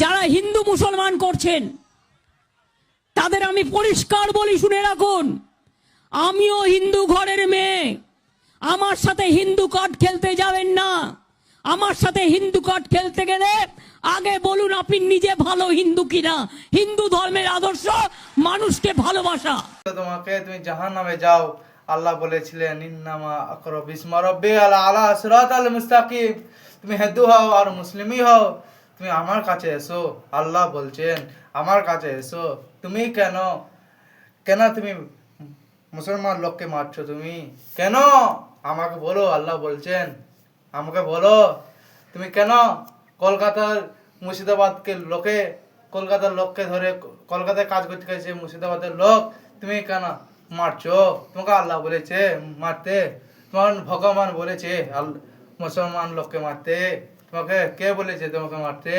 যারা হিন্দু মুসলমান করছেন তাদের আমি পরিষ্কার বলি, শুনে রাখুন, আমিও হিন্দু ঘরের মেয়ে। আমার সাথে হিন্দু কার্ড খেলতে যাবেন না। আমার সাথে হিন্দু কার্ড খেলতে গেলে আগে বলুন আপনি নিজে ভালো হিন্দু কিনা। হিন্দু ধর্মের আদর্শ মানুষকে ভালোবাসা। তোমাকে তুমি জাহান্নামে যাও, আল্লাহ বলেছিলেন ইন্নামা আকরা বিসমা রাব্বিকাল আলা সিরাতাল মুস্তাকিম। তুমি হিন্দু হও আর মুসলিমই হও, তুমি আমার কাছে এসো। আল্লাহ বলছেন আমার কাছে এসো। তুমি কেন কেন তুমি মুসলমান লোককে মারছো? তুমি কেন আমাকে বলো। আল্লাহ বলছেন আমাকে বলো, তুমি কেন কলকাতার মুর্শিদাবাদকে লোকে কলকাতার লোককে ধরে কলকাতায় কাজ করতে গেছে মুর্শিদাবাদের লোক, তুমি কেন মারছো? তোমাকে আল্লাহ বলেছে মারতে? তোমার ভগবান বলেছে মুসলমান লোককে মারতে? তোমাকে কে বলেছে তোমাকে মারতে?